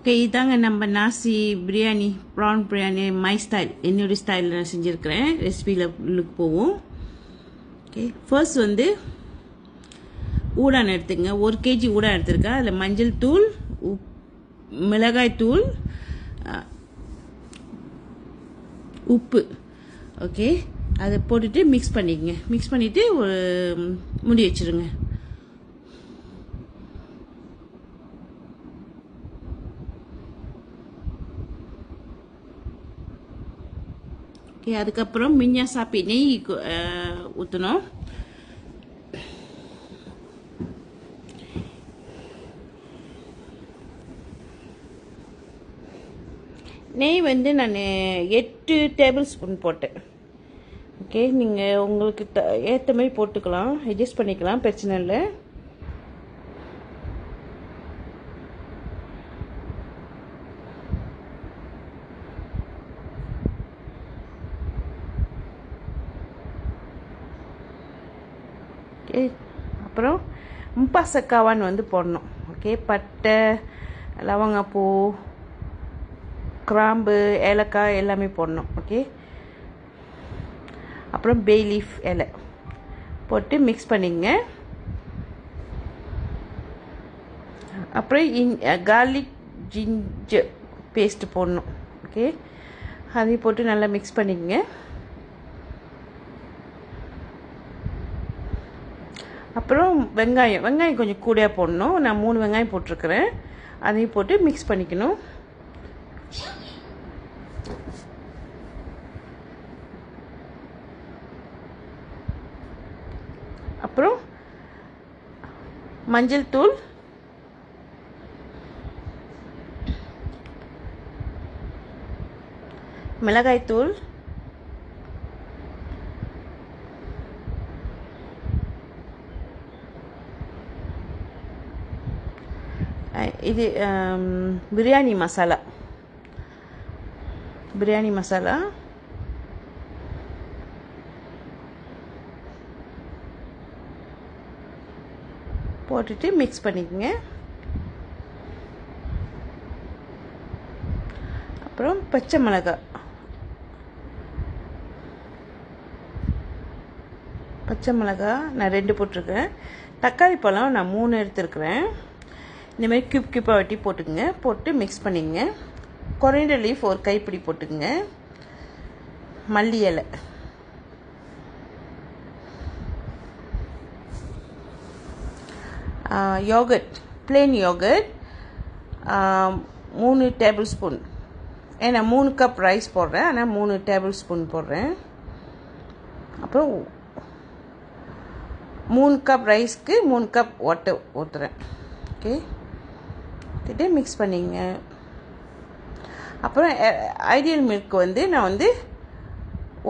Okay, இதாங்க நம்ம நாசி biryani, prawn biryani my style, என்னுடைய ஸ்டைலில் நான் செஞ்சுருக்கிறேன். ரெசிபியில் போவோம். ஓகே, ஃபர்ஸ்ட் வந்து ஊடான் எடுத்துங்க. 1 kg ஊடான் எடுத்துருக்கேன். அதில் மஞ்சள் தூள், மிளகாய் தூள், உப்பு. ஓகே, அதை போட்டுட்டு மிக்ஸ் பண்ணிக்கங்க. மிக்ஸ் பண்ணிவிட்டு ஒரு மூடி வச்சுருங்க. ஓகே, அதுக்கப்புறம் மின்யா சாப்பி நெய் ஊற்றணும். நெய் வந்து நான் 8 டேபிள் ஸ்பூன் போட்டேன். ஓகே, நீங்கள் உங்களுக்கு ஏற்ற மாதிரி போட்டுக்கலாம், அட்ஜஸ்ட் பண்ணிக்கலாம், பிரச்சனை இல்லை. ஓகே, அப்புறம் முப்பாசக்காவான் வந்து போடணும். ஓகே, பட்டை, லவங்கப்பூ, கிராம்பு, ஏலக்காய் எல்லாமே போடணும். ஓகே, அப்புறம் பே லீஃப் இலை போட்டு மிக்ஸ் பண்ணிங்க. அப்புறம் கார்லிக் ஜிஞ்சர் பேஸ்ட்டு போடணும். ஓகே, அதையும் போட்டு நல்லா மிக்ஸ் பண்ணிக்கங்க. அப்புறம் வெங்காயம் கொஞ்சம் கூடையாக போடணும். நான் 3 வெங்காயம் போட்டிருக்கிறேன். அதையும் போட்டு மிக்ஸ் பண்ணிக்கணும். அப்புறம் மஞ்சள் தூள், மிளகாய் தூள், இது பிரியாணி மசாலா போட்டுட்டு மிக்ஸ் பண்ணிக்கங்க. அப்புறம் பச்சை மிளகாய் நான் 2 போட்டிருக்கேன். தக்காளி பழம் நான் 3 எடுத்துருக்கிறேன். இந்தமாதிரி கியூப்பாக வெட்டி போட்டுக்குங்க. போட்டு மிக்ஸ் பண்ணிங்க. கொரியாண்டர் லீஃப் 1 கைப்பிடி போட்டுக்குங்க. மல்லி இலை, yoghurt, plain yoghurt 3 table spoon. ஏன்னா 3 கப் ரைஸ் போடுறேன், ஆனால் 3 டேபிள் ஸ்பூன் போடுறேன். அப்புறம் 3 கப் ரைஸ்க்கு 3 கப் வாட்டர் ஊற்றுறேன். ஓகே, ஊற்றிட்டு மிக்ஸ் பண்ணிங்க. அப்புறம் ஐடியல் மில்க் வந்து நான் வந்து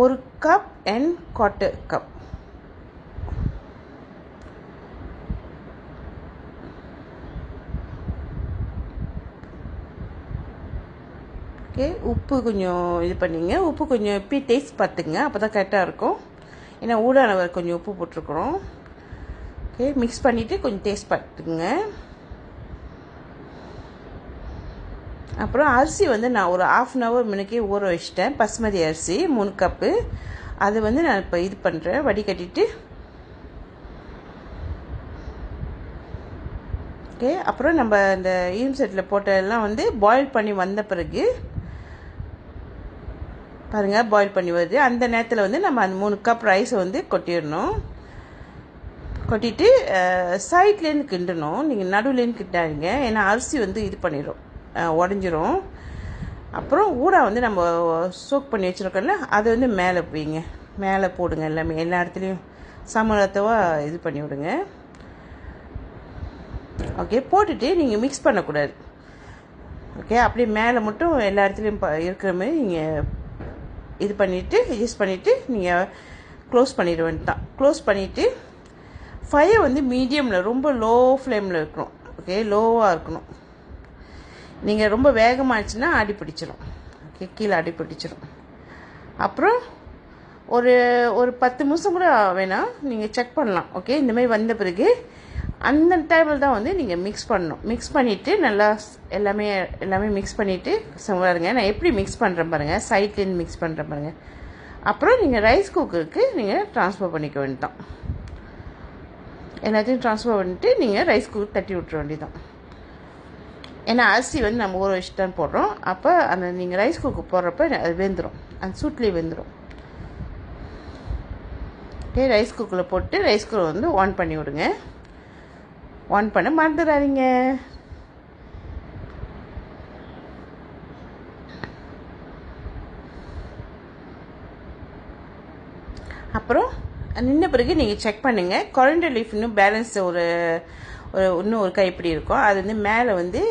1 கப் அண்ட் 1/4 கப். ஓகே, உப்பு கொஞ்சம் இது பண்ணிங்க. உப்பு கொஞ்சம் எப்பி டேஸ்ட் பார்த்துங்க, அப்போ தான் கரெக்டாக இருக்கும். ஏன்னா ஊடான கொஞ்சம் உப்பு போட்டிருக்குறோம். ஓகே, மிக்ஸ் பண்ணிவிட்டு கொஞ்சம் டேஸ்ட் பார்த்துங்க. அப்புறம் அரிசி வந்து நான் ஒரு 1/2 hour முன்னக்கே ஊற வச்சிட்டேன். பசுமதி அரிசி 3 கப்பு. அது வந்து நான் இப்போ இது பண்ணுறேன், வடிகட்டிட்டு. ஓகே, அப்புறம் நம்ம இந்த செட்டில் போட்டதெல்லாம் வந்து பாயில் பண்ணி வந்த பிறகு பாருங்கள், பாயில் பண்ணி வருது. அந்த நேரத்தில் வந்து நம்ம அந்த 3 கப் ரைஸை வந்து கொட்டிடணும். கொட்டிட்டு சைட்லேருந்து கிண்டணும். நீங்கள் நடுவுலேருந்து கிண்டாதீங்க, ஏன்னா அரிசி வந்து இது பண்ணிடும், உடஞ்சிரும். அப்புறம் ஊடா வந்து நம்ம சோக் பண்ணி வச்சுருக்கோம்ல, அது வந்து மேலே வைங்க. மேலே போடுங்க. எல்லா இடத்துலையும் சமத்துவமாக இது பண்ணி விடுங்க. ஓகே, போட்டுட்டு நீங்கள் மிக்ஸ் பண்ணக்கூடாது. ஓகே, அப்படியே மேலே மட்டும் எல்லா இடத்துலையும் இருக்கிற மாதிரி நீங்கள் இது பண்ணிவிட்டு அட்ஜஸ்ட் பண்ணிவிட்டு நீங்கள் க்ளோஸ் பண்ணிட வேண்டியதான். க்ளோஸ் பண்ணிவிட்டு ஃபயர் வந்து மீடியமில், ரொம்ப லோ ஃப்ளேமில் இருக்கணும். ஓகே, லோவாக இருக்கணும். நீங்கள் ரொம்ப வேகமாகிடுச்சுன்னா அடி பிடிச்சிரும். ஓகே, கீழே அடி பிடிச்சிரும். அப்புறம் ஒரு 10 நிமிஷம் கூட வேணாம், நீங்கள் செக் பண்ணலாம். ஓகே, இந்தமாதிரி வந்த பிறகு அந்த டைமில் தான் வந்து நீங்கள் மிக்ஸ் பண்ணணும். மிக்ஸ் பண்ணிவிட்டு நல்லா எல்லாமே மிக்ஸ் பண்ணிவிட்டு பாருங்கள், நான் எப்படி மிக்ஸ் பண்ணுறேன் பாருங்கள், சைட்லேருந்து மிக்ஸ் பண்ணுறேன் பாருங்கள். அப்புறம் நீங்கள் ரைஸ் குக்கருக்கு நீங்கள் ட்ரான்ஸ்ஃபர் பண்ணிக்க வேண்டியதான். எல்லாத்தையும் ட்ரான்ஸ்ஃபர் பண்ணிவிட்டு நீங்கள் ரைஸ் குக்கர் தட்டி விட்டுற வேண்டியதான். ஏன்னா அரிசி வந்து நம்ம ஊற வச்சு தான் போடுறோம். அப்போ அந்த நீங்கள் ரைஸ் குக்கர் போடுறப்ப அது வெந்துடும், அந்த சூட்லேயே வெந்துடும். ஓகே, ரைஸ் குக்கரில் போட்டு ரைஸ் குக்கர் வந்து ஆன் பண்ணி விடுங்க. ஆன் பண்ண மறந்துடாதீங்க. அப்புறம் நின்ன பிறகு நீங்கள் செக் பண்ணுங்கள். கொரியாண்டர் லீஃப் இன்னும் பேலன்ஸ் இன்னும் ஒரு கைப்பிடி இருக்கும். அது வந்து மேலே வந்து